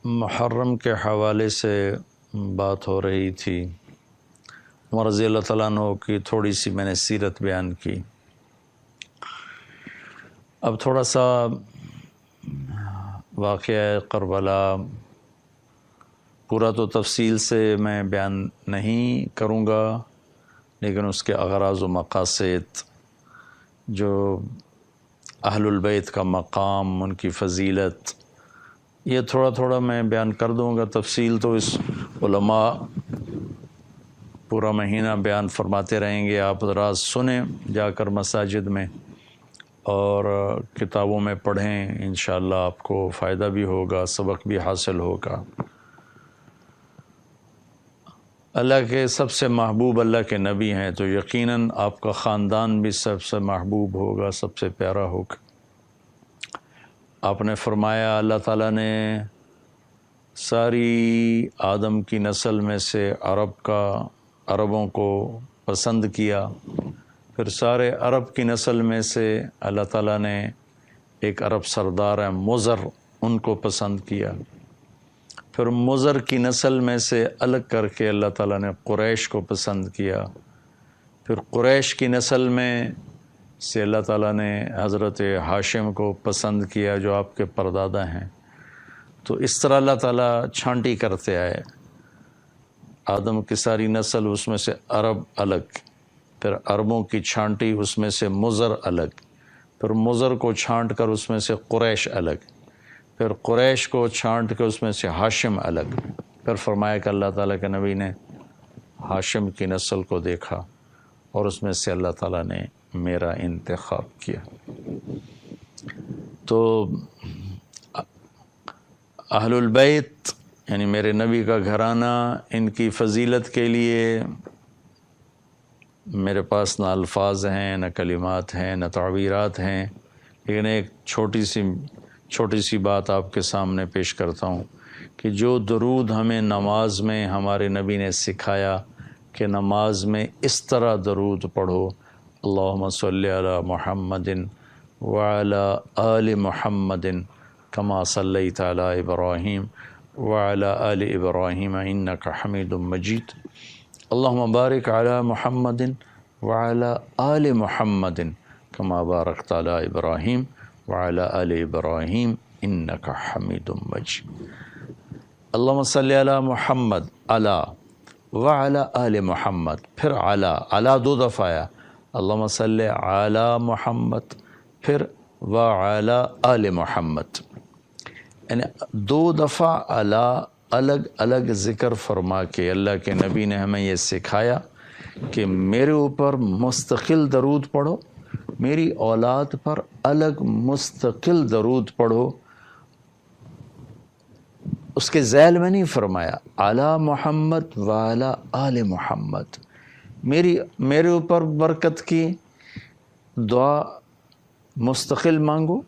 محرم کے حوالے سے بات ہو رہی تھی۔ عمر رضی اللہ تعالیٰ عنہ کی تھوڑی سی میں نے سیرت بیان کی۔ اب تھوڑا سا واقعہ کربلا پورا تو تفصیل سے میں بیان نہیں کروں گا، لیکن اس کے اغراض و مقاصد، جو اہل البیت کا مقام، ان کی فضیلت، یہ تھوڑا تھوڑا میں بیان کر دوں گا۔ تفصیل تو اس علماء پورا مہینہ بیان فرماتے رہیں گے، آپ حضرات سنیں جا کر مساجد میں اور کتابوں میں پڑھیں، انشاءاللہ آپ کو فائدہ بھی ہوگا، سبق بھی حاصل ہوگا۔ اللہ کے سب سے محبوب اللہ کے نبی ہیں، تو یقیناً آپ کا خاندان بھی سب سے محبوب ہوگا، سب سے پیارا ہوگا۔ آپ نے فرمایا اللہ تعالیٰ نے ساری آدم کی نسل میں سے عربوں کو پسند کیا، پھر سارے عرب کی نسل میں سے اللہ تعالیٰ نے ایک عرب سردار ہے مضر، ان کو پسند کیا، پھر مضر کی نسل میں سے الگ کر کے اللہ تعالیٰ نے قریش کو پسند کیا، پھر قریش کی نسل میں سے اللہ تعالیٰ نے حضرت ہاشم کو پسند کیا جو آپ کے پردادا ہیں۔ تو اس طرح اللہ تعالیٰ چھانٹی کرتے آئے، آدم کی ساری نسل، اس میں سے عرب الگ، پھر عربوں کی چھانٹی، اس میں سے مضر الگ، پھر مضر کو چھانٹ کر اس میں سے قریش الگ، پھر قریش کو چھانٹ کے اس میں سے ہاشم الگ، پھر فرمایا کہ اللہ تعالیٰ کے نبی نے ہاشم کی نسل کو دیکھا اور اس میں سے اللہ تعالیٰ نے میرا انتخاب کیا۔ تو اہل البیت یعنی میرے نبی کا گھرانہ، ان کی فضیلت کے لیے میرے پاس نہ الفاظ ہیں، نہ کلمات ہیں، نہ تعبیرات ہیں، لیکن ایک چھوٹی سی بات آپ کے سامنے پیش کرتا ہوں کہ جو درود ہمیں نماز میں ہمارے نبی نے سکھایا کہ نماز میں اس طرح درود پڑھو، اللہم صلی علی محمد وعلی آل محمد کما صلیت علی ابراہیم وعلی آل ابراہیم انک حمید مجید، اللہم بارک علی محمد وعلی آل محمد کما بارکت علی ابراہیم وعلی آل ابراہیم انک حمید مجید۔ اللہم صلی علی محمد، علی وعلی آل محمد، پھر علی دو دفعہ آیا، اللہم صلی علی محمد، پھر وعلی آل محمد، یعنی دو دفعہ علی الگ الگ ذکر فرما کے اللہ کے نبی نے ہمیں یہ سکھایا کہ میرے اوپر مستقل درود پڑھو، میری اولاد پر الگ مستقل درود پڑھو۔ اس کے ذیل میں نہیں فرمایا علی محمد وعلی آل محمد، میرے اوپر برکت کی دعا مستقل مانگو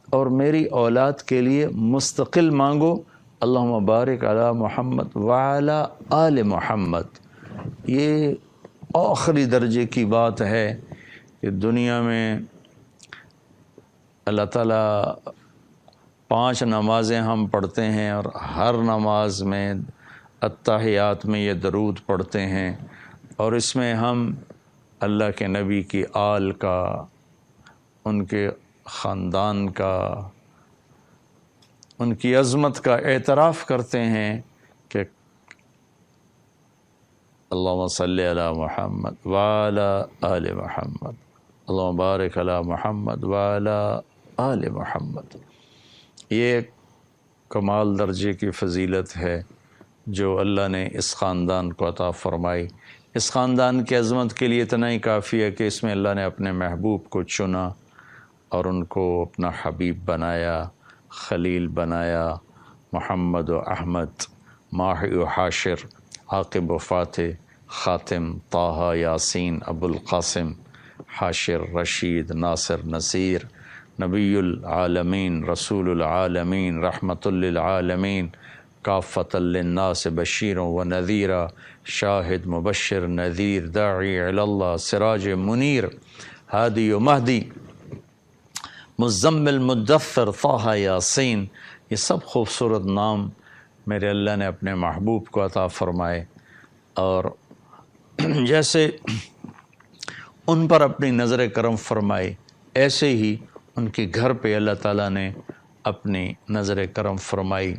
اور میری اولاد کے لیے مستقل مانگو، اللہم بارک علی محمد وعلی آل محمد۔ یہ آخری درجے کی بات ہے کہ دنیا میں اللہ تعالیٰ 5 نمازیں ہم پڑھتے ہیں اور ہر نماز میں اتحیات میں یہ درود پڑھتے ہیں، اور اس میں ہم اللہ کے نبی کی آل کا، ان کے خاندان کا، ان کی عظمت کا اعتراف کرتے ہیں کہ اللہم صلی علی محمد وعلی آل محمد، اللہم بارک علی محمد وعلی آل محمد۔ یہ کمال درجے کی فضیلت ہے جو اللہ نے اس خاندان کو عطا فرمائی۔ اس خاندان کی عظمت کے لیے اتنا ہی کافی ہے کہ اس میں اللہ نے اپنے محبوب کو چنا اور ان کو اپنا حبیب بنایا، خلیل بنایا، محمد و احمد، ماہی و حاشر، عاقب و فاتح، خاتم، طٰہٰ، یاسین، ابو القاسم، حاشر، رشید، ناصر، نصیر، نبی العالمین، رسول العالمین، رحمت للعالمین، کافۃ للناس بشیرا و نذیرا، شاہد، مبشر، نذیر، داعی الی اللہ، سراج منیر، ہادی و مہدی، مزمل، مدثر، طٰہٰ، یاسین، یہ سب خوبصورت نام میرے اللہ نے اپنے محبوب کو عطا فرمائے، اور جیسے ان پر اپنی نظر کرم فرمائی ایسے ہی ان کے گھر پہ اللہ تعالیٰ نے اپنی نظر کرم فرمائی،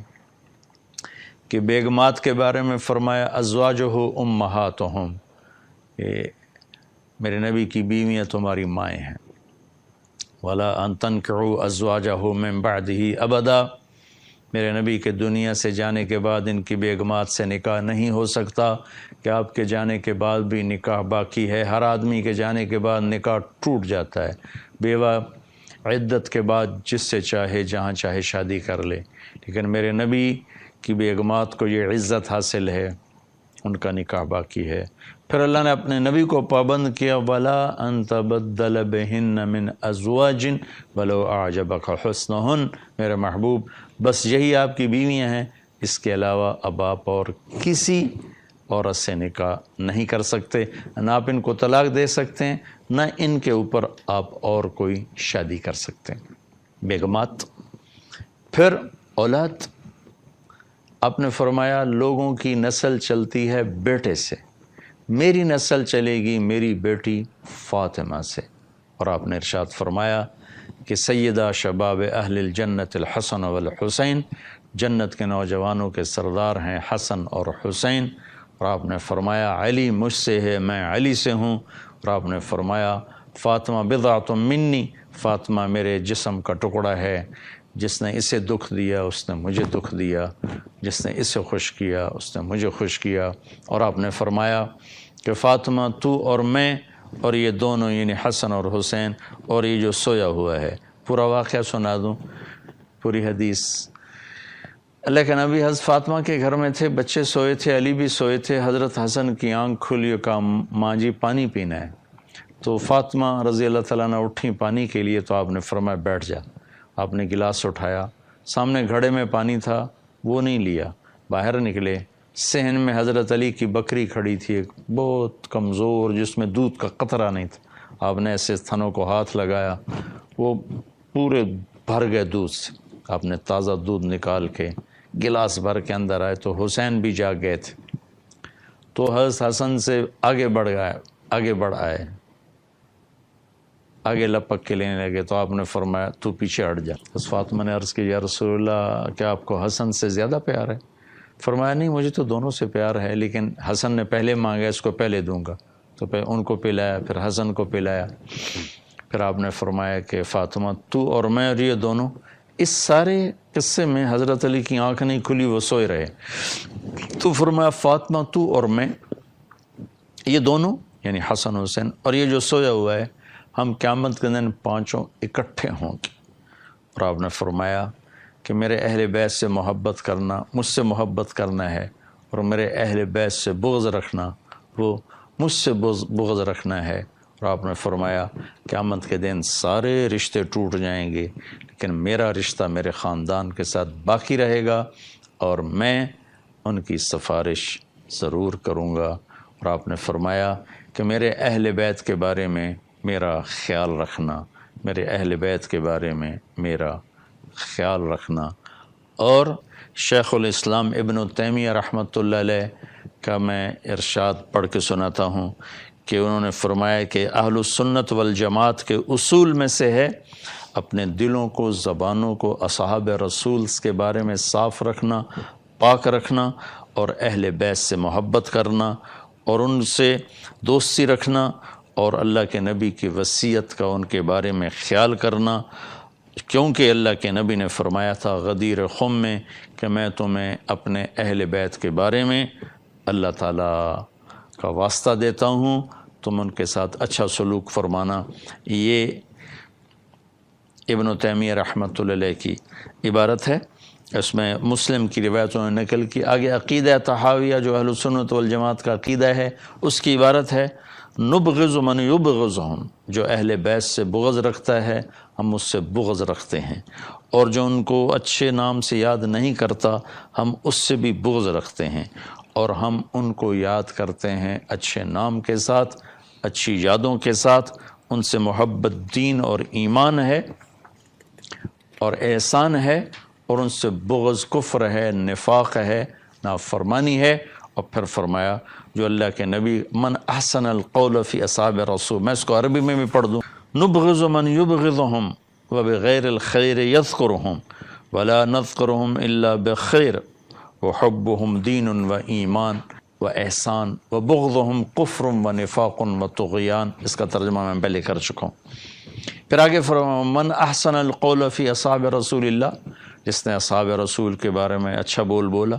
کہ بیگمات کے بارے میں فرمایا ازواجہ امہاتہم، کہ میرے نبی کی بیویاں تمہاری مائیں ہیں، ولا ان تنکحوا ازواجہ من بعدہ ابدا، میرے نبی کے دنیا سے جانے کے بعد ان کی بیگمات سے نکاح نہیں ہو سکتا، کہ آپ کے جانے کے بعد بھی نکاح باقی ہے۔ ہر آدمی کے جانے کے بعد نکاح ٹوٹ جاتا ہے، بیوہ عدت کے بعد جس سے چاہے جہاں چاہے شادی کر لے، لیکن میرے نبی کی بیگمات کو یہ عزت حاصل ہے، ان کا نکاح باقی ہے۔ پھر اللہ نے اپنے نبی کو پابند کیا وَلَا أَن تَبَدَّلَ بِهِنَّ مِنْ أَزْوَاجٍ وَلَوْ أَعْجَبَكَ حُسْنُهُنَّ، میرے محبوب بس یہی آپ کی بیویاں ہیں، اس کے علاوہ اب آپ اور کسی عورت سے نکاح نہیں کر سکتے، نہ آپ ان کو طلاق دے سکتے ہیں، نہ ان کے اوپر آپ اور کوئی شادی کر سکتے ہیں۔ بیگمات۔ پھر اولاد، آپ نے فرمایا لوگوں کی نسل چلتی ہے بیٹے سے، میری نسل چلے گی میری بیٹی فاطمہ سے، اور آپ نے ارشاد فرمایا کہ سیدہ شباب اہل الجنت الحسن والحسین، جنت کے نوجوانوں کے سردار ہیں حسن اور حسین، اور آپ نے فرمایا علی مجھ سے ہے میں علی سے ہوں، اور آپ نے فرمایا فاطمہ بضعۃ منی، فاطمہ میرے جسم کا ٹکڑا ہے، جس نے اسے دکھ دیا اس نے مجھے دکھ دیا، جس نے اسے خوش کیا اس نے مجھے خوش کیا، اور آپ نے فرمایا کہ فاطمہ تو اور میں اور یہ دونوں یعنی حسن اور حسین اور یہ جو سویا ہوا ہے، پورا واقعہ سنا دوں، پوری حدیث۔ اللہ کے نبی حضرت فاطمہ کے گھر میں تھے، بچے سوئے تھے، علی بھی سوئے تھے، حضرت حسن کی آنکھ کھلی، کہا ماں جی پانی پینا ہے، تو فاطمہ رضی اللہ تعالیٰ نے اٹھیں پانی کے لیے، تو آپ نے فرمایا بیٹھ جا، آپ نے گلاس اٹھایا، سامنے گھڑے میں پانی تھا وہ نہیں لیا، باہر نکلے، صحن میں حضرت علی کی بکری کھڑی تھی، ایک بہت کمزور جس میں دودھ کا قطرہ نہیں تھا، آپ نے ایسے تھنوں کو ہاتھ لگایا، وہ پورے بھر گئے دودھ سے، آپ نے تازہ دودھ نکال کے گلاس بھر کے اندر آئے، تو حسین بھی جاگ گئے تھے، تو حضرت حسن سے آگے بڑھ آئے، آگے لپک کے لینے لگے، تو آپ نے فرمایا تو پیچھے ہٹ جا۔ اس فاطمہ نے عرض کی یا رسول اللہ کیا آپ کو حسن سے زیادہ پیار ہے؟ فرمایا نہیں مجھے تو دونوں سے پیار ہے، لیکن حسن نے پہلے مانگا اس کو پہلے دوں گا، تو پھر ان کو پلایا، پھر حسن کو پلایا، پھر آپ نے فرمایا کہ فاطمہ تو اور میں اور یہ دونوں، اس سارے قصے میں حضرت علی کی آنکھ نہیں کھلی، وہ سوئے رہے، تو فرمایا فاطمہ تو اور میں یہ دونوں یعنی حسن حسین اور یہ جو سویا ہوا ہے، ہم قیامت کے دن پانچوں اکٹھے ہوں گے، اور آپ نے فرمایا کہ میرے اہل بیت سے محبت کرنا، مجھ سے محبت کرنا ہے، اور میرے اہل بیت سے بغض رکھنا، وہ مجھ سے بغض رکھنا ہے، اور آپ نے فرمایا قیامت کے دن سارے رشتے ٹوٹ جائیں گے لیکن میرا رشتہ میرے خاندان کے ساتھ باقی رہے گا، اور میں ان کی سفارش ضرور کروں گا، اور آپ نے فرمایا کہ میرے اہل بیت کے بارے میں میرا خیال رکھنا، میرے اہل بیت کے بارے میں میرا خیال رکھنا۔ اور شیخ الاسلام ابن تیمیہ رحمۃ اللہ علیہ کا میں ارشاد پڑھ کے سناتا ہوں کہ انہوں نے فرمایا کہ اہل السنت والجماعت کے اصول میں سے ہے اپنے دلوں کو، زبانوں کو اصحاب رسول کے بارے میں صاف رکھنا، پاک رکھنا، اور اہل بیت سے محبت کرنا اور ان سے دوستی رکھنا، اور اللہ کے نبی کی وصیت کا ان کے بارے میں خیال کرنا، کیونکہ اللہ کے نبی نے فرمایا تھا غدیر خم میں کہ میں تمہیں اپنے اہل بیت کے بارے میں اللہ تعالیٰ کا واسطہ دیتا ہوں، تم ان کے ساتھ اچھا سلوک فرمانا۔ یہ ابن تیمیہ رحمۃ اللہ علیہ کی عبارت ہے، اس میں مسلم کی روایتوں نے نقل کی۔ آگے عقیدہ طحاویہ جو اہل سنت والجماعت کا عقیدہ ہے، اس کی عبارت ہے نبغض من یبغضہم، جو اہل بیت سے بغض رکھتا ہے ہم اس سے بغض رکھتے ہیں، اور جو ان کو اچھے نام سے یاد نہیں کرتا ہم اس سے بھی بغض رکھتے ہیں، اور ہم ان کو یاد کرتے ہیں اچھے نام کے ساتھ، اچھی یادوں کے ساتھ، ان سے محبت دین اور ایمان ہے اور احسان ہے، اور ان سے بغض کفر ہے، نفاق ہے، نافرمانی ہے۔ اور پھر فرمایا جو اللہ کے نبی من احسن القول فی اصحاب رسول، میں اس کو عربی میں بھی پڑھ دوں، نبغض من یبغضهم وبغیر الخیر یذکرهم ولا نذکرهم الا بخیر وحبهم دین و ایمان و احسان وبغضهم کفر و نفاق و طغیان۔ اس کا ترجمہ میں پہلے کر چکا ہوں۔ پھر آگے فرمایا من احسن القول فی اصحاب رسول اللہ، جس نے اصحاب رسول کے بارے میں اچھا بول بولا،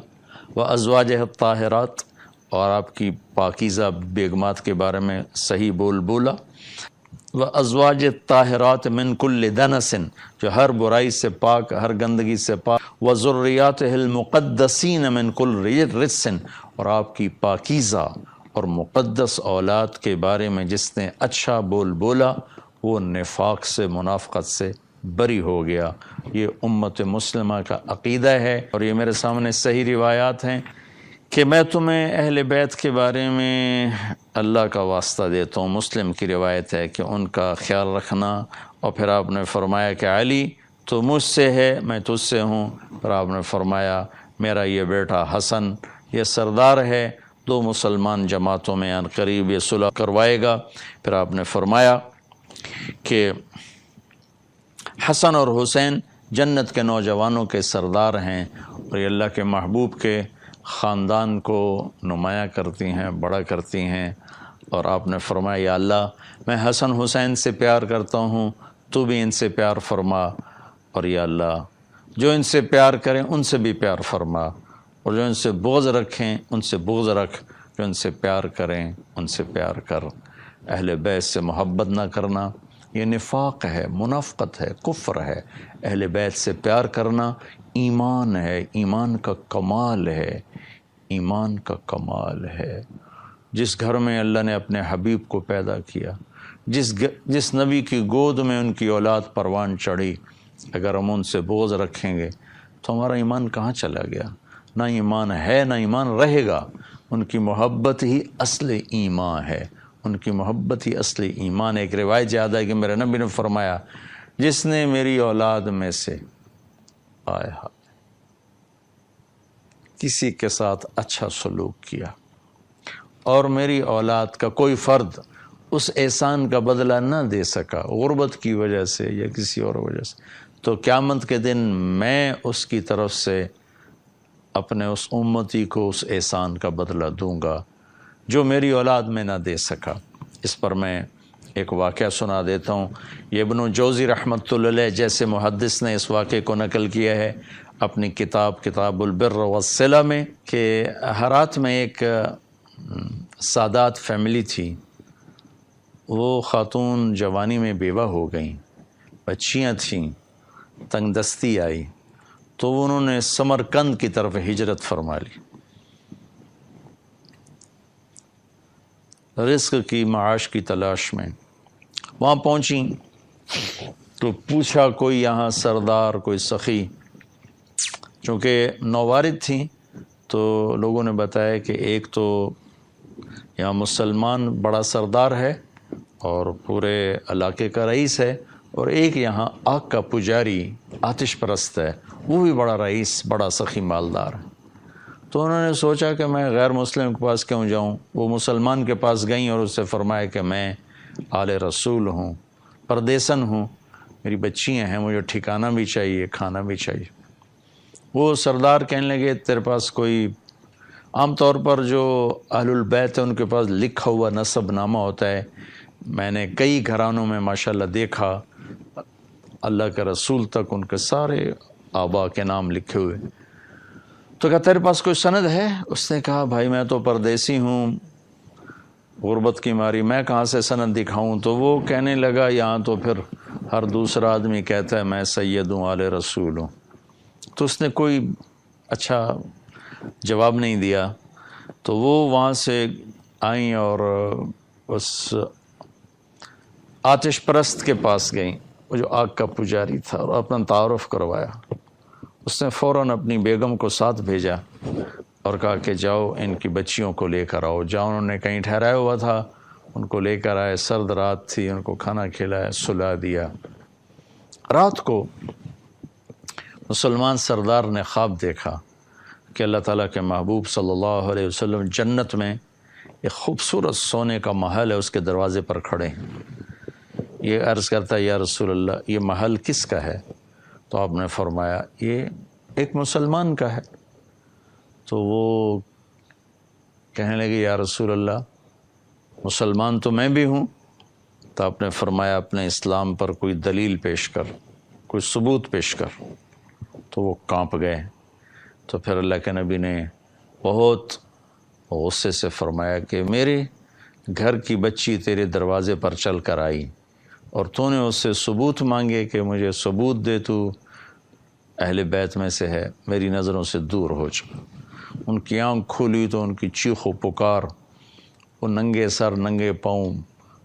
وازواجہ الطاہرات، اور آپ کی پاکیزہ بیگمات کے بارے میں صحیح بول بولا، وازواج الطاہرات من کل دنس، جو ہر برائی سے پاک، ہر گندگی سے پاک، وذریاتہ المقدسین من کل رجس، اور آپ کی پاکیزہ اور مقدس اولاد کے بارے میں جس نے اچھا بول بولا وہ نفاق سے، منافقت سے بری ہو گیا۔ یہ امت مسلمہ کا عقیدہ ہے، اور یہ میرے سامنے صحیح روایات ہیں کہ میں تمہیں اہل بیت کے بارے میں اللہ کا واسطہ دیتا ہوں۔ مسلم کی روایت ہے کہ ان کا خیال رکھنا، اور پھر آپ نے فرمایا کہ علی تو مجھ سے ہے، میں تجھ سے ہوں۔ پھر آپ نے فرمایا میرا یہ بیٹا حسن یہ سردار ہے، 2 مسلمان جماعتوں میں ان قریب یہ صلح کروائے گا۔ پھر آپ نے فرمایا کہ حسن اور حسین جنت کے نوجوانوں کے سردار ہیں، اور یہ اللہ کے محبوب کے خاندان کو نمایاں کرتی ہیں، بڑا کرتی ہیں۔ اور آپ نے فرمایا یا اللہ میں حسن حسین سے پیار کرتا ہوں، تو بھی ان سے پیار فرما، اور یا اللہ جو ان سے پیار کریں ان سے بھی پیار فرما، اور جو ان سے بغض رکھیں ان سے بغض رکھ، جو ان سے پیار کریں ان سے پیار کر۔ اہل بیت سے محبت نہ کرنا یہ نفاق ہے، منافقت ہے، کفر ہے۔ اہل بیت سے پیار کرنا ایمان ہے، ایمان کا کمال ہے، ایمان کا کمال ہے۔ جس گھر میں اللہ نے اپنے حبیب کو پیدا کیا، جس نبی کی گود میں ان کی اولاد پروان چڑھی، اگر ہم ان سے بغض رکھیں گے تو ہمارا ایمان کہاں چلا گیا؟ نہ ایمان ہے نہ ایمان رہے گا۔ ان کی محبت ہی اصل ایمان ہے، ان کی محبت ہی اصل ایمان ہے۔ ایک روایت یاد ہے کہ میرے نبی نے فرمایا جس نے میری اولاد میں سے کسی کے ساتھ اچھا سلوک کیا اور میری اولاد کا کوئی فرد اس احسان کا بدلہ نہ دے سکا، غربت کی وجہ سے یا کسی اور وجہ سے، تو قیامت کے دن میں اس کی طرف سے اپنے اس امتی کو اس احسان کا بدلہ دوں گا جو میری اولاد میں نہ دے سکا۔ اس پر میں ایک واقعہ سنا دیتا ہوں۔ یہ ابن جوزی رحمۃ اللہ علیہ جیسے محدث نے اس واقعے کو نقل کیا ہے اپنی کتاب البر والصلہ میں، کہ ہرات میں ایک سادات فیملی تھی۔ وہ خاتون جوانی میں بیوہ ہو گئیں، بچیاں تھیں، تنگ دستی آئی تو انہوں نے سمرقند کی طرف ہجرت فرما لی، رزق کی، معاش کی تلاش میں۔ وہاں پہنچیں تو پوچھا کوئی یہاں سردار، کوئی سخی، چونکہ نووارد تھیں تو لوگوں نے بتایا کہ ایک تو یہاں مسلمان بڑا سردار ہے اور پورے علاقے کا رئیس ہے، اور ایک یہاں آگ کا پجاری آتش پرست ہے، وہ بھی بڑا رئیس، بڑا سخی مالدار ہے۔ تو انہوں نے سوچا کہ میں غیر مسلم کے پاس کیوں جاؤں۔ وہ مسلمان کے پاس گئیں اور اس سے فرمایا کہ میں آل رسول ہوں، پردیسن ہوں، میری بچیاں ہیں، مجھے ٹھکانہ بھی چاہیے، کھانا بھی چاہیے۔ وہ سردار کہنے لگے تیرے پاس کوئی، عام طور پر جو اہل البیت ہیں ان کے پاس لکھا ہوا نسب نامہ ہوتا ہے، میں نے کئی گھرانوں میں ماشاءاللہ دیکھا اللہ کے رسول تک ان کے سارے آبا کے نام لکھے ہوئے۔ تو کہا تیرے پاس کوئی سند ہے؟ اس نے کہا بھائی میں تو پردیسی ہوں، غربت کی ماری میں کہاں سے سند دکھاؤں۔ تو وہ کہنے لگا یہاں تو پھر ہر دوسرا آدمی کہتا ہے میں سید ہوں، آل رسول ہوں۔ تو اس نے کوئی اچھا جواب نہیں دیا۔ تو وہ وہاں سے آئیں اور اس آتش پرست کے پاس گئیں، وہ جو آگ کا پجاری تھا، اور اپنا تعارف کروایا۔ اس نے فوراً اپنی بیگم کو ساتھ بھیجا اور کہا کہ جاؤ ان کی بچیوں کو لے کر آؤ۔ جاؤ، انہوں نے کہیں ٹھہرایا ہوا تھا، ان کو لے کر آئے، سرد رات تھی، ان کو کھانا کھلایا، سلا دیا۔ رات کو مسلمان سردار نے خواب دیکھا کہ اللہ تعالیٰ کے محبوب صلی اللہ علیہ وسلم جنت میں ایک خوبصورت سونے کا محل ہے، اس کے دروازے پر کھڑے ہیں۔ یہ عرض کرتا ہے یا رسول اللہ یہ محل کس کا ہے؟ تو آپ نے فرمایا یہ ایک مسلمان کا ہے۔ تو وہ کہنے لگے یا رسول اللہ مسلمان تو میں بھی ہوں۔ تو آپ نے فرمایا اپنے اسلام پر کوئی دلیل پیش کر، کوئی ثبوت پیش کر۔ تو وہ کانپ گئے۔ تو پھر اللہ کے نبی نے بہت غصے سے فرمایا کہ میرے گھر کی بچی تیرے دروازے پر چل کر آئی اور تو نے اس سے ثبوت مانگے کہ مجھے ثبوت دے، تو اہل بیت میں سے ہے، میری نظروں سے دور ہو جا۔ ان کی آنکھ کھولی تو ان کی چیخ و پکار، وہ ننگے سر ننگے پاؤں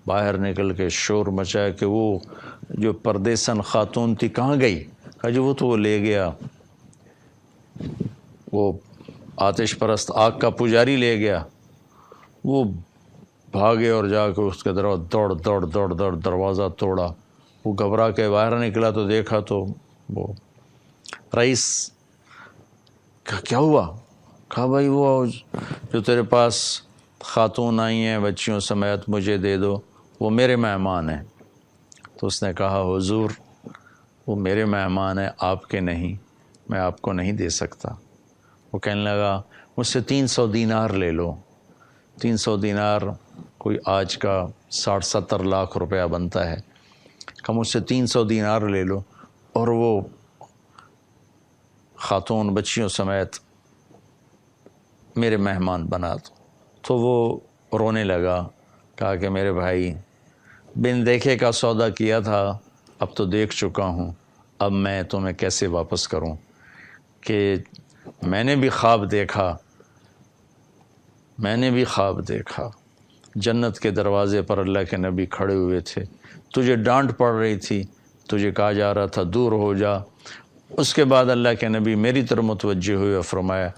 باہر نکل کے شور مچایا کہ وہ جو پردیسن خاتون تھی کہاں گئی؟ کہا جو وہ تو وہ لے گیا، وہ آتش پرست آگ کا پجاری لے گیا۔ وہ بھاگے اور جا کے اس کے دوڑ دروازہ توڑا۔ وہ گھبرا کے باہر نکلا تو دیکھا تو وہ رئیس کہا کیا ہوا؟ کہا بھائی وہ جو تیرے پاس خاتون آئی ہیں بچیوں سمیت مجھے دے دو، وہ میرے مہمان ہیں۔ تو اس نے کہا حضور وہ میرے مہمان ہیں، آپ کے نہیں، میں آپ کو نہیں دے سکتا۔ وہ کہنے لگا مجھ سے 300 دینار لے لو۔ 300 دینار کوئی آج کا 60-70 لاکھ روپیہ بنتا ہے۔ کہ مجھ سے 300 دینار لے لو اور وہ خاتون بچیوں سمیت میرے مہمان بنا دو۔ تو وہ رونے لگا، کہا کہ میرے بھائی بن دیکھے کا سودا کیا تھا، اب تو دیکھ چکا ہوں، اب میں تمہیں کیسے واپس کروں؟ کہ میں نے بھی خواب دیکھا جنت کے دروازے پر اللہ کے نبی کھڑے ہوئے تھے، تجھے ڈانٹ پڑ رہی تھی، تجھے کہا جا رہا تھا دور ہو جا۔ اس کے بعد اللہ کے نبی میری طرف متوجہ ہوئے اور فرمایا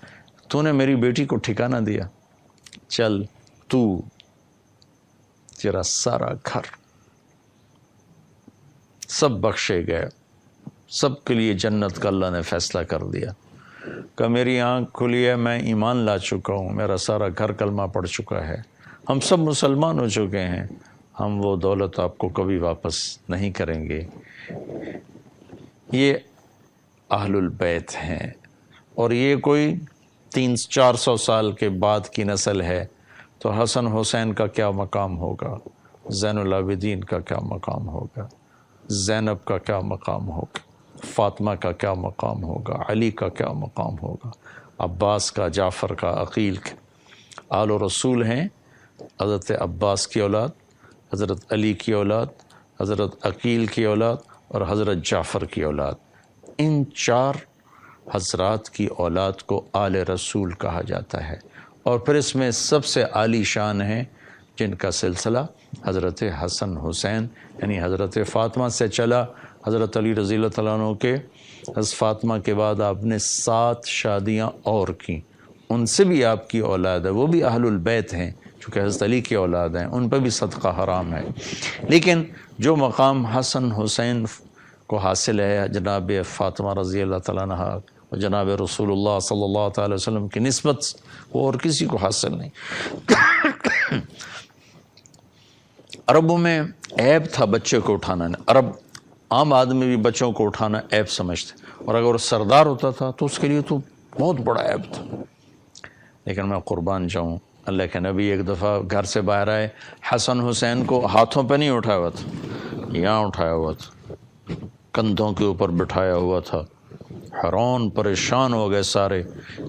تو نے میری بیٹی کو ٹھکانہ دیا، چل تو تیرا سارا گھر سب بخشے گئے، سب کے لیے جنت کا اللہ نے فیصلہ کر دیا۔ کہ میری آنکھ کھلی ہے، میں ایمان لا چکا ہوں، میرا سارا گھر کلمہ پڑھ چکا ہے، ہم سب مسلمان ہو چکے ہیں، ہم وہ دولت آپ کو کبھی واپس نہیں کریں گے۔ یہ اہل البیت ہیں، اور یہ کوئی 300-400 سال کے بعد کی نسل ہے، تو حسن حسین کا کیا مقام ہوگا، زین العابدین کا کیا مقام ہوگا، زینب کا کیا مقام ہوگا، فاطمہ کا کیا مقام ہوگا، علی کا کیا مقام ہوگا، عباس کا، جعفر کا، عقیل کا۔ آل و رسول ہیں، حضرت عباس کی اولاد، حضرت علی کی اولاد، حضرت عقیل کی اولاد اور حضرت جعفر کی اولاد۔ ان 4 حضرات کی اولاد کو آل رسول کہا جاتا ہے، اور پھر اس میں سب سے عالی شان ہیں جن کا سلسلہ حضرت حسن حسین یعنی حضرت فاطمہ سے چلا۔ حضرت علی رضی اللہ تعالیٰ عنہ کے حضرت فاطمہ کے بعد آپ نے 7 شادیاں اور کی، ان سے بھی آپ کی اولاد ہے، وہ بھی اہل البیت ہیں چونکہ حضرت علی کی اولاد ہیں، ان پہ بھی صدقہ حرام ہے۔ لیکن جو مقام حسن حسین کو حاصل ہے جناب فاطمہ رضی اللہ تعالیٰ عنہ اور جناب رسول اللہ صلی اللہ تعالی وسلم کی نسبت، وہ اور کسی کو حاصل نہیں۔ عربوں میں عیب تھا بچے کو اٹھانا، عرب عام آدمی بھی بچوں کو اٹھانا عیب سمجھتے، اور اگر وہ سردار ہوتا تھا تو اس کے لیے تو بہت بڑا عیب تھا۔ لیکن میں قربان جاؤں، اللہ کے نبی ایک دفعہ گھر سے باہر آئے، حسن حسین کو ہاتھوں پہ نہیں اٹھایا ہوا تھا، یہاں اٹھایا ہوا تھا، کندھوں کے اوپر بٹھایا ہوا تھا۔ حیران پریشان ہو گئے سارے،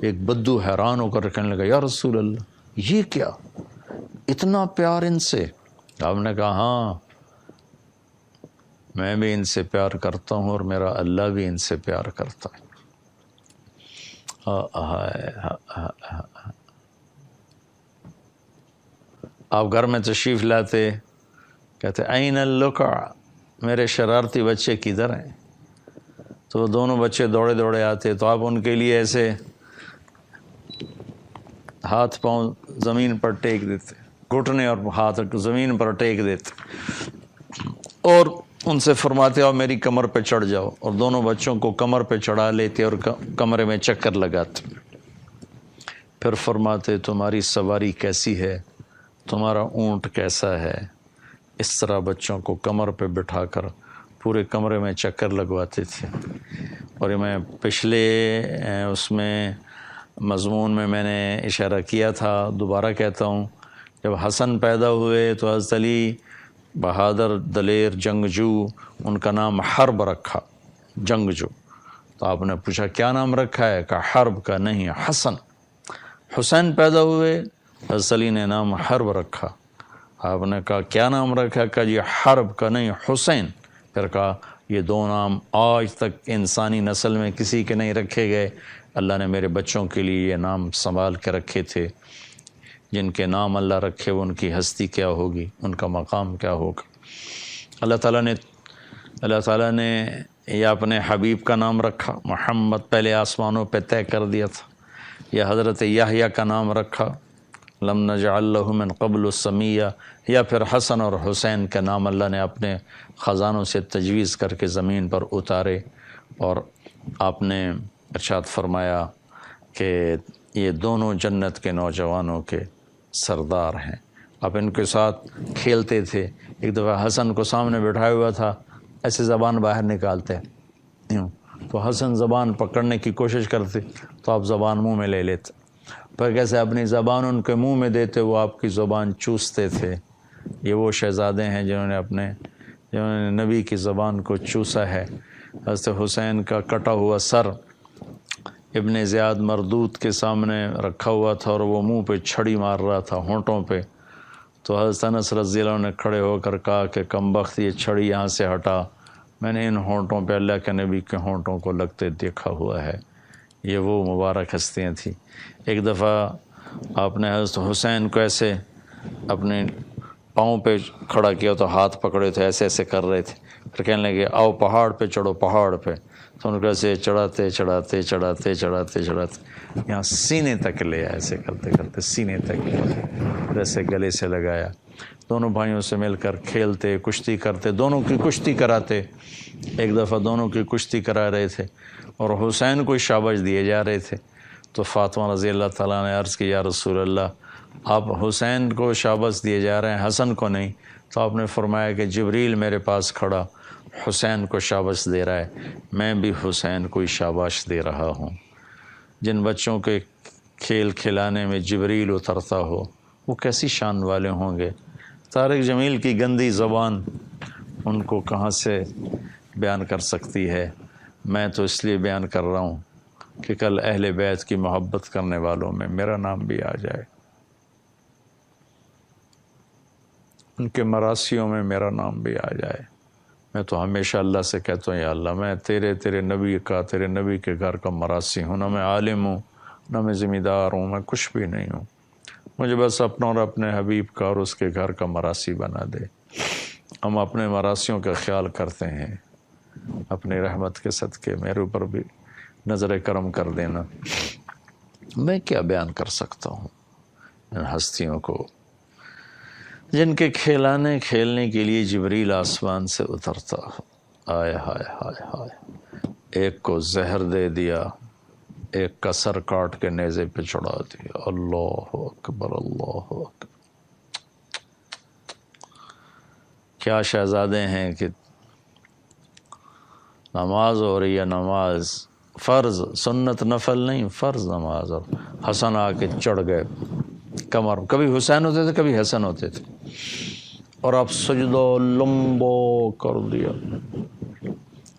ایک بدو حیران ہو کر کہنے لگا یا رسول اللہ یہ کیا، اتنا پیار ان سے؟ آپ نے کہا ہاں میں بھی ان سے پیار کرتا ہوں اور میرا اللہ بھی ان سے پیار کرتا ہے۔ آپ گھر میں تشریف لاتے، کہتے این اللقع، میرے شرارتی بچے کدھر ہیں؟ تو دونوں بچے دوڑے دوڑے آتے تو آپ ان کے لیے ایسے ہاتھ پاؤں زمین پر ٹیک دیتے، گھٹنے اور ہاتھ زمین پر ٹیک دیتے، اور ان سے فرماتے اور میری کمر پہ چڑھ جاؤ، اور دونوں بچوں کو کمر پہ چڑھا لیتے اور کمرے میں چکر لگاتے، پھر فرماتے تمہاری سواری کیسی ہے، تمہارا اونٹ کیسا ہے، اس طرح بچوں کو کمر پہ بٹھا کر پورے کمرے میں چکر لگواتے تھے۔ اور میں پچھلے اس میں مضمون میں نے اشارہ کیا تھا، دوبارہ کہتا ہوں، جب حسن پیدا ہوئے تو حضرت علی بہادر دلیر جنگجو، ان کا نام حرب رکھا، جنگجو۔ تو آپ نے پوچھا کیا نام رکھا ہے؟ کہا حرب کا نہیں، حسن۔ حسین پیدا ہوئے، حضرت علی نے نام حرب رکھا۔ آپ نے کہا کیا نام رکھا؟ کہا یہ حرب کا نہیں، حسین۔ پھر کہا یہ دو نام آج تک انسانی نسل میں کسی کے نہیں رکھے گئے، اللہ نے میرے بچوں کے لیے یہ نام سنبھال کے رکھے تھے۔ جن کے نام اللہ رکھے وہ ان کی ہستی کیا ہوگی، ان کا مقام کیا ہوگا۔ اللہ تعالیٰ نے یہ اپنے حبیب کا نام رکھا، محمد پہلے آسمانوں پہ طے کر دیا تھا، یا حضرت یحییٰ کا نام رکھا، لم نجعل له من قبل سمیہ، یا پھر حسن اور حسین کا نام اللہ نے اپنے خزانوں سے تجویز کر کے زمین پر اتارے، اور آپ نے ارشاد فرمایا کہ یہ دونوں جنت کے نوجوانوں کے سردار ہیں۔ آپ ان کے ساتھ کھیلتے تھے۔ ایک دفعہ حسن کو سامنے بٹھایا ہوا تھا، ایسے زبان باہر نکالتے یوں، تو حسن زبان پکڑنے کی کوشش کرتے تو آپ زبان منہ میں لے لیتے، پھر کیسے اپنی زبان ان کے منہ میں دیتے وہ آپ کی زبان چوستے تھے۔ یہ وہ شہزادے ہیں جنہوں نے نبی کی زبان کو چوسا ہے۔ حضرت حسین کا کٹا ہوا سر ابن زیاد مردود کے سامنے رکھا ہوا تھا اور وہ منہ پہ چھڑی مار رہا تھا، ہونٹوں پہ، تو حضرت انس رضی اللہ عنہ نے کھڑے ہو کر کہا کہ کمبخت یہ چھڑی یہاں سے ہٹا، میں نے ان ہونٹوں پہ اللہ کے نبی کے ہونٹوں کو لگتے دیکھا ہوا ہے۔ یہ وہ مبارک ہستیاں تھیں۔ ایک دفعہ آپ نے حضرت حسین کو ایسے اپنے پاؤں پہ کھڑا کیا تو ہاتھ پکڑے تھے، ایسے ایسے کر رہے تھے، پھر کہنے لگے آؤ پہاڑ پہ چڑھو، پہاڑ پہ، تو ان کو ایسے چڑھاتے یہاں سینے تک لے آئے، ایسے کرتے کرتے سینے تک لے آئے، پھر ایسے گلے سے لگایا۔ دونوں بھائیوں سے مل کر کھیلتے، کشتی کرتے، دونوں کی کشتی کراتے۔ ایک دفعہ دونوں کی کشتی کرا رہے تھے اور حسین کو شاباش دیے جا رہے تھے، تو فاطمہ رضی اللہ تعالیٰ نے عرض کی یا رسول اللہ آپ حسین کو شاباش دیے جا رہے ہیں، حسن کو نہیں؟ تو آپ نے فرمایا کہ جبریل میرے پاس کھڑا حسین کو شاباش دے رہا ہے، میں بھی حسین کو شاباش دے رہا ہوں۔ جن بچوں کے کھیل کھلانے میں جبریل اترتا ہو وہ کیسی شان والے ہوں گے۔ طارق جمیل کی گندی زبان ان کو کہاں سے بیان کر سکتی ہے؟ میں تو اس لیے بیان کر رہا ہوں کہ کل اہل بیت کی محبت کرنے والوں میں میرا نام بھی آ جائے، ان کے مراسیوں میں میرا نام بھی آ جائے۔ میں تو ہمیشہ اللہ سے کہتا ہوں یا اللہ میں تیرے نبی کے گھر کا مراسی ہوں، نہ میں عالم ہوں نہ میں ذمہ دار ہوں، میں کچھ بھی نہیں ہوں، مجھے بس اپنا اور اپنے حبیب کا اور اس کے گھر کا مراسی بنا دے۔ ہم اپنے مراسیوں کا خیال کرتے ہیں، اپنی رحمت کے صدقے میرے اوپر بھی نظر کرم کر دینا۔ میں کیا بیان کر سکتا ہوں ان ہستیوں کو جن کے کھیلنے کے لیے جبریل آسمان سے اترتا ہو۔ آئے ہائے ہائے ہائے، ایک کو زہر دے دیا، ایک کا سر کاٹ کے نیزے پہ چڑھا دیا۔ اللہ اکبر، اللہ اکبر۔ کیا شہزادے ہیں کہ نماز ہو رہی ہے، نماز فرض، سنت نفل نہیں، فرض نماز، اور حسن آ کے چڑھ گئے کمر، کبھی حسین ہوتے تھے کبھی حسن ہوتے تھے، اور آپ سجدہ لمبو کر دیا۔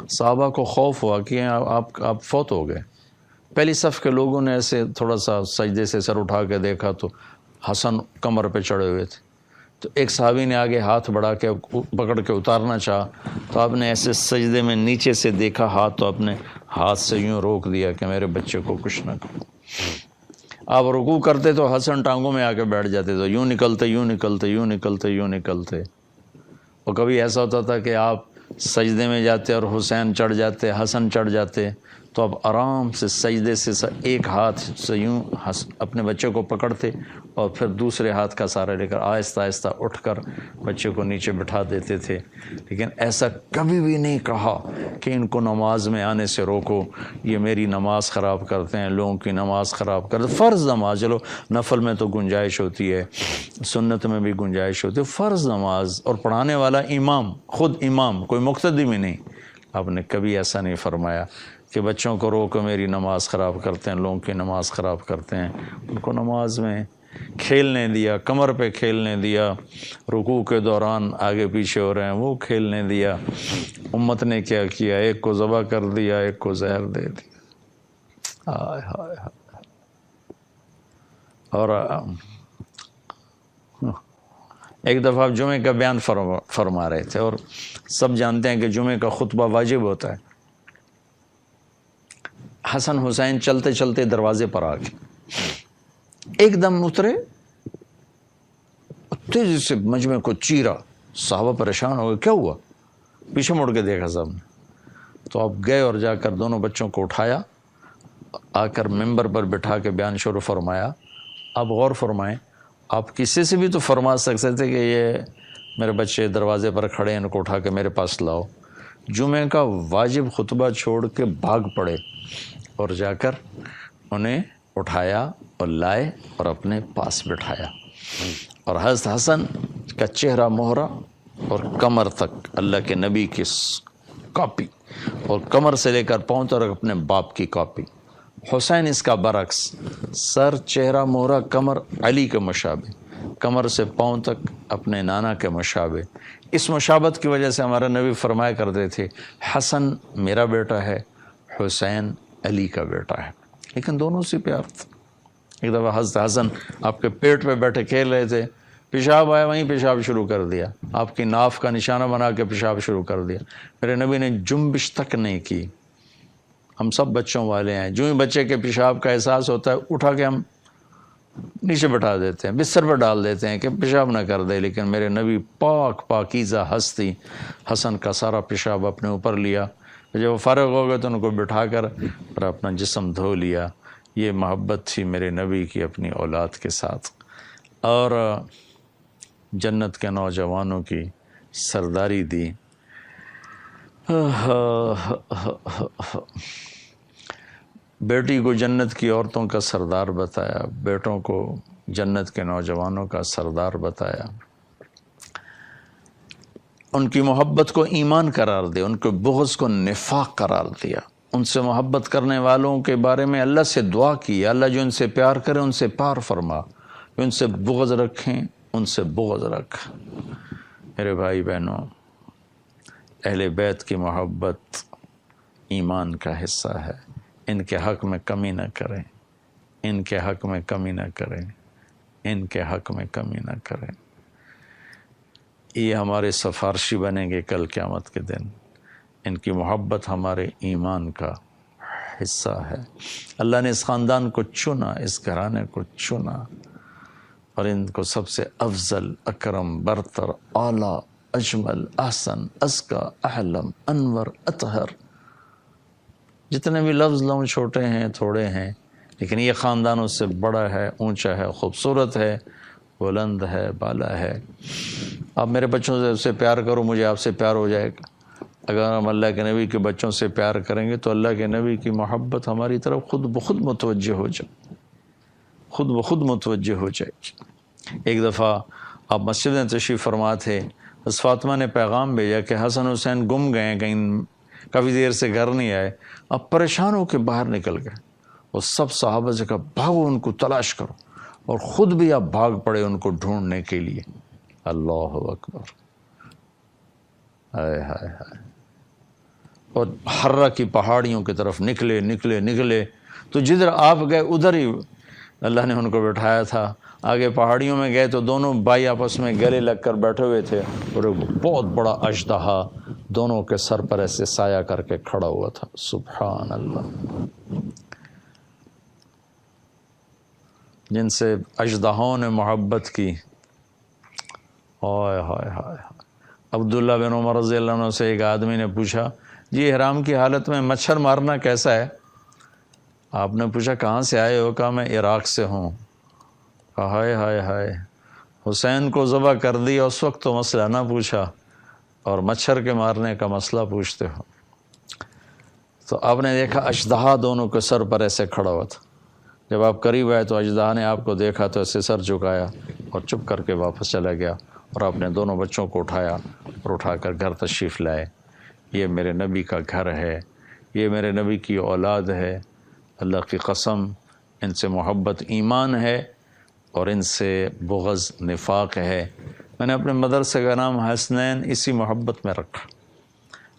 صحابہ کو خوف ہوا کہ آپ فوت ہو گئے۔ پہلی صف کے لوگوں نے ایسے تھوڑا سا سجدے سے سر اٹھا کے دیکھا تو حسن کمر پہ چڑھے ہوئے تھے، تو ایک صحابی نے آگے ہاتھ بڑھا کے پکڑ کے اتارنا چاہا، تو آپ نے ایسے سجدے میں نیچے سے دیکھا ہاتھ، تو اپنے ہاتھ سے یوں روک دیا کہ میرے بچے کو کچھ نہ کرو۔ آپ رکوع کرتے تو حسن ٹانگوں میں آ کے بیٹھ جاتے، تو یوں نکلتے۔ اور کبھی ایسا ہوتا تھا کہ آپ سجدے میں جاتے اور حسین چڑھ جاتے، حسن چڑھ جاتے، تو اب آرام سے سجدے سے ایک ہاتھ سے یوں اپنے بچے کو پکڑتے اور پھر دوسرے ہاتھ کا سہارا لے کر آہستہ آہستہ اٹھ کر بچے کو نیچے بٹھا دیتے تھے. لیکن ایسا کبھی بھی نہیں کہا کہ ان کو نماز میں آنے سے روکو، یہ میری نماز خراب کرتے ہیں، لوگوں کی نماز خراب کرتے. فرض نماز، چلو نفل میں تو گنجائش ہوتی ہے، سنت میں بھی گنجائش ہوتی ہے، فرض نماز اور پڑھانے والا امام، خود امام، کوئی مقتدی بھی نہیں. آپ نے کبھی ایسا نہیں فرمایا کہ بچوں کو روکو میری نماز خراب کرتے ہیں، لوگوں کی نماز خراب کرتے ہیں. ان کو نماز میں کھیلنے دیا، کمر پہ کھیلنے دیا، رکوع کے دوران آگے پیچھے ہو رہے ہیں وہ کھیلنے دیا. امت نے کیا کیا؟ ایک کو ذبح کر دیا، ایک کو زہر دے دیا. ہائے ہائے ہائے. اور ایک دفعہ آپ جمعے کا بیان فرما رہے تھے، اور سب جانتے ہیں کہ جمعے کا خطبہ واجب ہوتا ہے. حسن حسین چلتے چلتے دروازے پر آ گئے، ایک دم اترے، تیزی سے مجمع کو چیرا. صحابہ پریشان ہو گئے، کیا ہوا؟ پیچھے مڑ کے دیکھا سب نے. تو آپ گئے اور جا کر دونوں بچوں کو اٹھایا، آ کر ممبر پر بٹھا کے بیان شروع فرمایا. آپ غور فرمائیں، آپ کسی سے بھی تو فرما سکتے تھے کہ یہ میرے بچے دروازے پر کھڑے ہیں، ان کو اٹھا کے میرے پاس لاؤ. جمعے کا واجب خطبہ چھوڑ کے بھاگ پڑے اور جا کر انہیں اٹھایا اور لائے اور اپنے پاس بٹھایا. اور حضرت حسن کا چہرہ مہرہ اور کمر تک اللہ کے نبی کی کاپی، اور کمر سے لے کر پاؤں تک اپنے باپ کی کاپی. حسین اس کا برعکس، سر، چہرہ مہرہ، کمر علی کے مشابہ، کمر سے پاؤں تک اپنے نانا کے مشابہ. اس مشابت کی وجہ سے ہمارا نبی فرمایا کرتے تھے حسن میرا بیٹا ہے، حسین علی کا بیٹا ہے. لیکن دونوں سے پیار تھا. ایک دفعہ حضرت حسن آپ کے پیٹ پہ بیٹھے کھیل رہے تھے، پیشاب آیا، وہیں پیشاب شروع کر دیا، آپ کی ناف کا نشانہ بنا کے پیشاب شروع کر دیا. میرے نبی نے جنبش تک نہیں کی. ہم سب بچوں والے ہیں، جو ہی بچے کے پیشاب کا احساس ہوتا ہے اٹھا کے ہم نیچے بٹھا دیتے ہیں، بستر پر ڈال دیتے ہیں کہ پیشاب نہ کر دے. لیکن میرے نبی پاک پاکیزہ ہستی حسن کا سارا پیشاب اپنے اوپر لیا. جب وہ فارغ ہو گئے تو ان کو بٹھا کر اور اپنا جسم دھو لیا. یہ محبت تھی میرے نبی کی اپنی اولاد کے ساتھ. اور جنت کے نوجوانوں کی سرداری دی. بیٹی کو جنت کی عورتوں کا سردار بتایا، بیٹوں کو جنت کے نوجوانوں کا سردار بتایا. ان کی محبت کو ایمان قرار دیا، ان کے بغض کو نفاق قرار دیا. ان سے محبت کرنے والوں کے بارے میں اللہ سے دعا کی، اللہ جو ان سے پیار کرے ان سے پیار فرما، جو ان سے بغض رکھیں ان سے بغض رکھ. میرے بھائی بہنوں، اہل بیت کی محبت ایمان کا حصہ ہے. ان کے حق میں کمی نہ کریں، ان کے حق میں کمی نہ کریں، ان کے حق میں کمی نہ کریں. یہ ہمارے سفارشی بنیں گے کل قیامت کے دن. ان کی محبت ہمارے ایمان کا حصہ ہے. اللہ نے اس خاندان کو چنا، اس گھرانے کو چنا، اور ان کو سب سے افضل، اکرم، برتر، اعلیٰ، اجمل، احسن، ازکا، احلم، انور، اطہر، جتنے بھی لفظ لوں چھوٹے ہیں، تھوڑے ہیں، لیکن یہ خاندان اس سے بڑا ہے، اونچا ہے، خوبصورت ہے، بلند ہے، بالا ہے. آپ میرے بچوں سے پیار کرو، مجھے آپ سے پیار ہو جائے گا. اگر ہم اللہ کے نبی کے بچوں سے پیار کریں گے تو اللہ کے نبی کی محبت ہماری طرف خود بخود متوجہ ہو جائے، خود بخود متوجہ ہو جائے گی. ایک دفعہ آپ مسجد میں تشریف فرما تھے، بس فاطمہ نے پیغام بھیجا کہ حسن حسین گم گئے، کہیں کافی دیر سے گھر نہیں آئے. آپ پریشان ہو کے باہر نکل گئے اور سب صحابہ سے کہا بھاگو ان کو تلاش کرو، اور خود بھی آپ بھاگ پڑے ان کو ڈھونڈنے کے لیے. اللہ اکبر، ہائے ہائے ہائے. اور حرہ کی پہاڑیوں کی طرف نکلے تو جدھر آپ گئے ادھر ہی اللہ نے ان کو بٹھایا تھا. آگے پہاڑیوں میں گئے تو دونوں بھائی آپس میں گلے لگ کر بیٹھے ہوئے تھے، اور ایک بہت بڑا اژدہا دونوں کے سر پر ایسے سایہ کر کے کھڑا ہوا تھا. سبحان اللہ. جن سے اژدہاؤں نے محبت کی. ہائے ہائے ہائے. عبداللہ بن عمر رضی اللہ عنہ سے ایک آدمی نے پوچھا، جی احرام کی حالت میں مچھر مارنا کیسا ہے؟ آپ نے پوچھا کہاں سے آئے ہو؟ کہا میں عراق سے ہوں۔ کہا ہائے ہائے ہائے، حسین کو ذبح کر دیا اس وقت تو مسئلہ نہ پوچھا، اور مچھر کے مارنے کا مسئلہ پوچھتے ہو۔ تو آپ نے دیکھا اژدہا دونوں کے سر پر ایسے کھڑا ہوا تھا۔ جب آپ قریب آئے تو اژدہا نے آپ کو دیکھا تو ایسے سر جھکایا اور چپ کر کے واپس چلا گیا، اور آپ نے دونوں بچوں کو اٹھایا اور اٹھا کر گھر تشریف لائے۔ یہ میرے نبی کا گھر ہے، یہ میرے نبی کی اولاد ہے، اللہ کی قسم ان سے محبت ایمان ہے اور ان سے بغض نفاق ہے۔ میں نے اپنے مدرسے کا نام حسنین اسی محبت میں رکھا،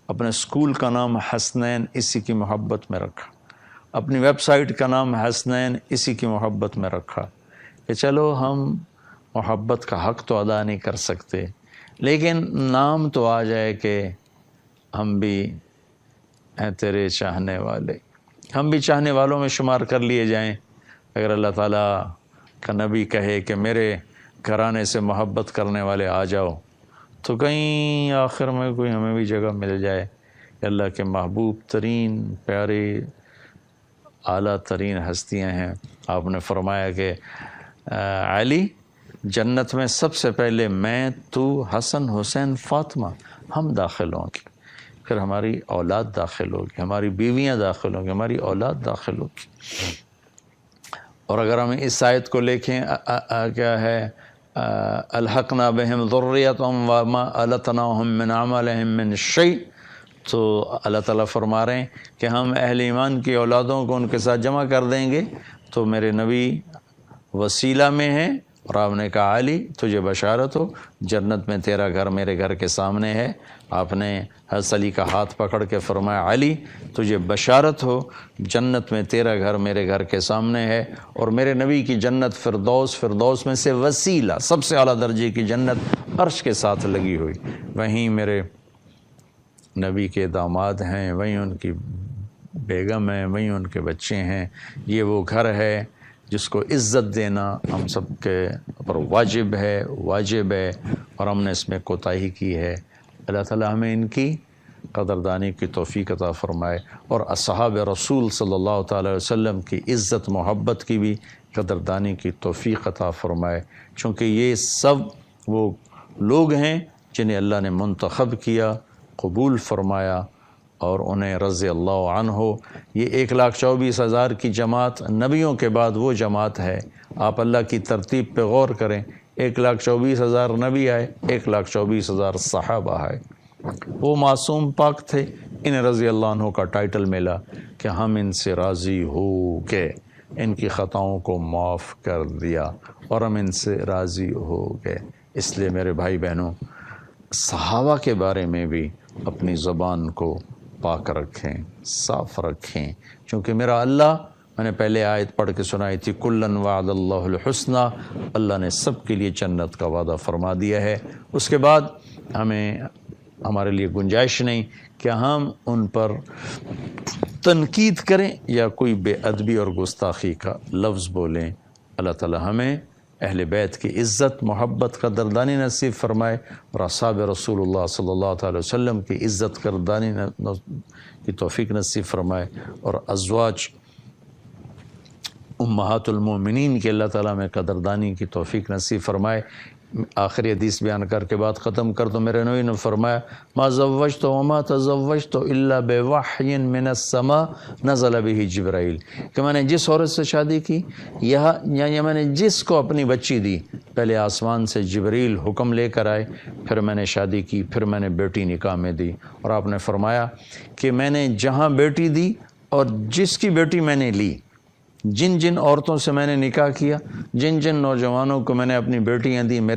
اپنے اسکول کا نام حسنین اسی کی محبت میں رکھا، اپنی ویب سائٹ کا نام حسنین اسی کی محبت میں رکھا کہ چلو ہم محبت کا حق تو ادا نہیں کر سکتے، لیکن نام تو آ جائے کہ ہم بھی ہیں تیرے چاہنے والے، ہم بھی چاہنے والوں میں شمار کر لیے جائیں۔ اگر اللہ تعالیٰ کا نبی کہے کہ میرے گھرانے سے محبت کرنے والے آ جاؤ، تو کہیں آخر میں کوئی ہمیں بھی جگہ مل جائے۔ اللہ کے محبوب ترین پیارے اعلیٰ ترین ہستیاں ہیں۔ آپ نے فرمایا کہ علی جنت میں سب سے پہلے میں، تو، حسن، حسین، فاطمہ ہم داخل ہوں گے، پھر ہماری اولاد داخل ہوگی، ہماری بیویاں داخل ہوں گی، ہماری اولاد داخل ہوگی۔ اور اگر ہم اس آیت کو لکھیں کیا ہے، الحقنا بہم ذریتہم وما التناہم من عملہم من شیء، تو اللہ تعالیٰ فرما رہے ہیں کہ ہم اہل ایمان کی اولادوں کو ان کے ساتھ جمع کر دیں گے۔ تو میرے نبی وسیلہ میں ہیں، اور آپ نے کہا علی تجھے بشارت ہو، جنت میں تیرا گھر میرے گھر کے سامنے ہے۔ آپ نے حضرت علی کا ہاتھ پکڑ کے فرمایا علی تجھے بشارت ہو، جنت میں تیرا گھر میرے گھر کے سامنے ہے، اور میرے نبی کی جنت فردوس، فردوس میں سے وسیلہ سب سے اعلیٰ درجے کی جنت عرش کے ساتھ لگی ہوئی، وہیں میرے نبی کے داماد ہیں، وہیں ان کی بیگم ہیں، وہیں ان کے بچے ہیں۔ یہ وہ گھر ہے جس کو عزت دینا ہم سب کے پر واجب ہے اور ہم نے اس میں کوتاہی کی ہے۔ اللہ تعالیٰ ہمیں ان کی قدردانی کی توفیق عطا فرمائے، اور اصحاب رسول صلی اللہ تعالی وسلم کی عزت محبت کی بھی قدردانی کی توفیق عطا فرمائے، چونکہ یہ سب وہ لوگ ہیں جنہیں اللہ نے منتخب کیا، قبول فرمایا، اور انہیں رضی اللہ عنہ۔ یہ 1,24,000 کی جماعت نبیوں کے بعد وہ جماعت ہے۔ آپ اللہ کی ترتیب پہ غور کریں، 1,24,000 نبی آئے، 1,24,000 صحابہ آئے، وہ معصوم پاک تھے، انہیں رضی اللہ عنہ کا ٹائٹل ملا کہ ہم ان سے راضی ہو کے ان کی خطاؤں کو معاف کر دیا، اور ہم ان سے راضی ہو گئے۔ اس لیے میرے بھائی بہنوں، صحابہ کے بارے میں بھی اپنی زبان کو پاک رکھیں، صاف رکھیں، کیونکہ میرا اللہ، میں نے پہلے آیت پڑھ کے سنائی تھی، کلن وعد اللہ الحسنی، اللہ نے سب کے لیے جنت کا وعدہ فرما دیا ہے۔ اس کے بعد ہمارے لیے گنجائش نہیں کہ ہم ان پر تنقید کریں یا کوئی بے ادبی اور گستاخی کا لفظ بولیں۔ اللہ تعالی ہمیں اہل بیت کی عزت محبت قدردانی نصیب فرمائے، اور اصحاب رسول اللہ صلی اللہ تعالی وسلم کی عزت قدردانی کی توفیق نصیب فرمائے، اور ازواج امہات المومنین کی اللہ تعالیٰ میں قدردانی کی توفیق نصیب فرمائے۔ آخری حدیث بیان کر کے بات ختم کر دو۔ میرے نبی نے فرمایا ما زوجت وما تزوجت الا بوحی من السماء نزل به جبرائیل، کہ میں نے جس عورت سے شادی کی یا میں نے جس کو اپنی بچی دی، پہلے آسمان سے جبریل حکم لے کر آئے، پھر میں نے شادی کی، پھر میں نے بیٹی نکاح میں دی، اور آپ نے فرمایا کہ میں نے جہاں بیٹی دی اور جس کی بیٹی میں نے لی، جن عورتوں سے میں نے نکاح کیا، جن نوجوانوں کو میں نے اپنی بیٹیاں دی، میرے